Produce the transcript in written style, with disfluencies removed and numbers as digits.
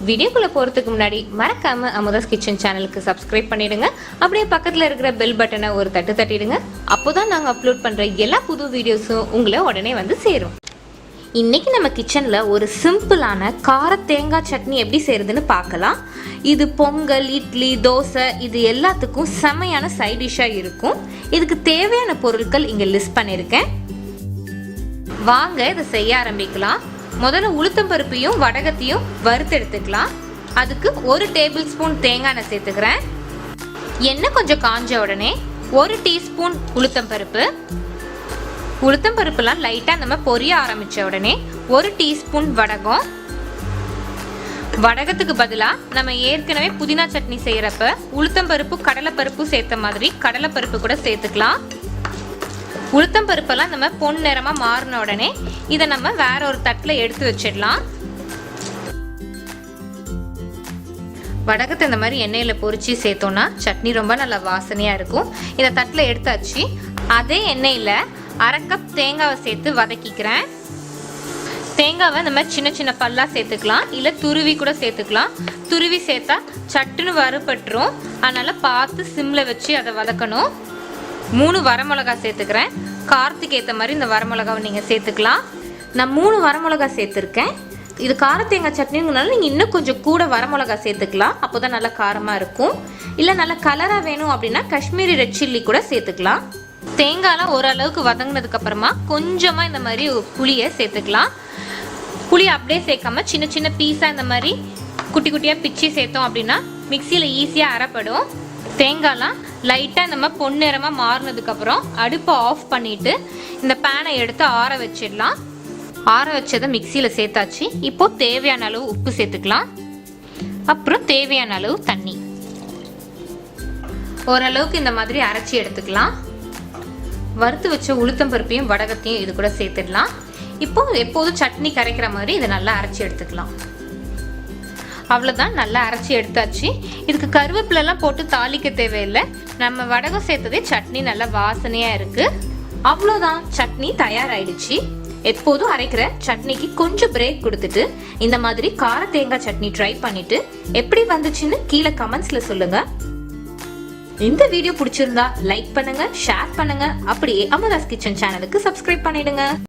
வீடியோக்குள்ள போறதுக்கு முன்னாடி மறக்காம அமுதாஸ் கிச்சன் சேனலுக்கு சப்ஸ்கிரைப் பண்ணிடுங்க. அப்படியே பக்கத்துல இருக்கிற பெல் பட்டனை ஒரு தட்டு தட்டிடுங்க. அப்போதான் நாங்க அப்லோட் பண்ற எல்லா புது வீடியோஸும் உங்களை உடனே வந்து சேரும். இன்னைக்கு நம்ம கிச்சன்ல ஒரு சிம்பிளான கார தேங்காய் சட்னி எப்படி செய்யறதுன்னு பார்க்கலாம். இது பொங்கல், இட்லி, தோசை இது எல்லாத்துக்கும் செமையான சைட் டிஷ்ஷா இருக்கும். இதுக்கு தேவையான பொருட்கள் இங்க லிஸ்ட் பண்ணிருக்கேன். வாங்க இதை செய்ய ஆரம்பிக்கலாம். முதல்ல உளுத்தம்பருப்பையும் வடகத்தையும் வறுத்து எடுத்துக்கலாம். அதுக்கு 1 டேபிள் ஸ்பூன் தேங்காய் எண்ணெய் சேர்த்துக்கிறேன். எண்ணெய் கொஞ்சம் காஞ்ச உடனே 1 டீஸ்பூன் உளுத்தம்பருப்பு. உளுத்தம்பருப்புலாம் லைட்டாக நம்ம பொரிய ஆரம்பித்த உடனே 1 டீஸ்பூன் வடகம். வடகத்துக்கு பதிலாக நம்ம ஏற்கனவே புதினா சட்னி செய்கிறப்ப உளுத்தம்பருப்பு கடலைப்பருப்பு சேர்த்த மாதிரி கடலைப்பருப்பு கூட சேர்த்துக்கலாம். உளுத்தம்பருப்பெல்லாம் நம்ம பொன் நிறமாக மாறின உடனே இதை நம்ம வேற ஒரு தட்டில் எடுத்து வச்சிடலாம். வடகத்தை இந்த மாதிரி எண்ணெயில் பொரிச்சு சேர்த்தோம்னா சட்னி ரொம்ப நல்ல வாசனையாக இருக்கும். இதை தட்டில் எடுத்தாச்சு. அதே எண்ணெயில் 1/2 கப் தேங்காவை சேர்த்து வதக்கிக்கிறேன். தேங்காவை இந்த மாதிரி சின்ன சின்ன பல்லாக சேர்த்துக்கலாம், இல்லை துருவி கூட சேர்த்துக்கலாம். துருவி சேர்த்தா சட்டுன்னு வறுபட்டுரும். அதனால் பார்த்து சிம்மில் வச்சு அதை வதக்கணும். 3 வரமிளகா சேர்த்துக்கிறேன். காரத்துக்கு ஏற்ற மாதிரி இந்த வரமிளகாவை நீங்கள் சேர்த்துக்கலாம். நான் 3 வரமிளகா சேர்த்துருக்கேன். இது கார தேங்காய் சட்னிங்கனால நீங்கள் இன்னும் கொஞ்சம் கூட வரமிளகா சேர்த்துக்கலாம். அப்போ தான் நல்லா காரமாக இருக்கும். இல்லை நல்லா கலராக வேணும் அப்படின்னா காஷ்மீரி ரெட் சில்லி கூட சேர்த்துக்கலாம். தேங்காய்லாம் ஓரளவுக்கு வதங்கினதுக்கு அப்புறமா கொஞ்சமாக இந்த மாதிரி புளியை சேர்த்துக்கலாம். புளியை அப்படியே சேர்க்காம சின்ன சின்ன பீஸாக இந்த மாதிரி குட்டி குட்டியாக பிச்சு சேர்த்தோம் அப்படின்னா மிக்சியில் ஈஸியாக அரைப்படும். தேங்காய்லாம் லைட்டாக நம்ம பொன்னிறமாக மாறினதுக்கப்புறம் அடுப்பை ஆஃப் பண்ணிவிட்டு இந்த பேனை எடுத்து ஆற வச்சிடலாம். ஆற வச்சதை மிக்சியில் சேர்த்தாச்சு. இப்போது தேவையான அளவு உப்பு சேர்த்துக்கலாம். அப்புறம் தேவையான அளவு தண்ணி. ஓரளவுக்கு இந்த மாதிரி அரைச்சி எடுத்துக்கலாம். வறுத்து வச்ச உளுத்தம்பருப்பையும் வடகத்தையும் இது கூட சேர்த்துடலாம். இப்போ எப்போதும் சட்னி கரைக்கிற மாதிரி இதை நல்லா அரைச்சி எடுத்துக்கலாம். அவ்வளோதான், நல்லா அரைச்சி எடுத்தாச்சு. இதுக்கு கருவேப்பிலெல்லாம் போட்டு தாளிக்க தேவையில்லை. நம்ம வடகம் சேர்த்ததே சட்னி நல்லா வாசனையாக இருக்குது. அவ்வளோதான், சட்னி தயாராகிடுச்சு. எப்போதும் அரைக்கிற சட்னிக்கு கொஞ்சம் பிரேக் கொடுத்துட்டு இந்த மாதிரி கார தேங்காய் சட்னி ட்ரை பண்ணிட்டு எப்படி வந்துச்சுன்னு கீழே கமெண்ட்ஸில் சொல்லுங்கள். இந்த வீடியோ பிடிச்சிருந்தா லைக் பண்ணுங்க, ஷேர் பண்ணுங்க. அப்படியே அமுதாஸ் கிச்சன் சேனலுக்கு சப்ஸ்கிரைப் பண்ணிடுங்க.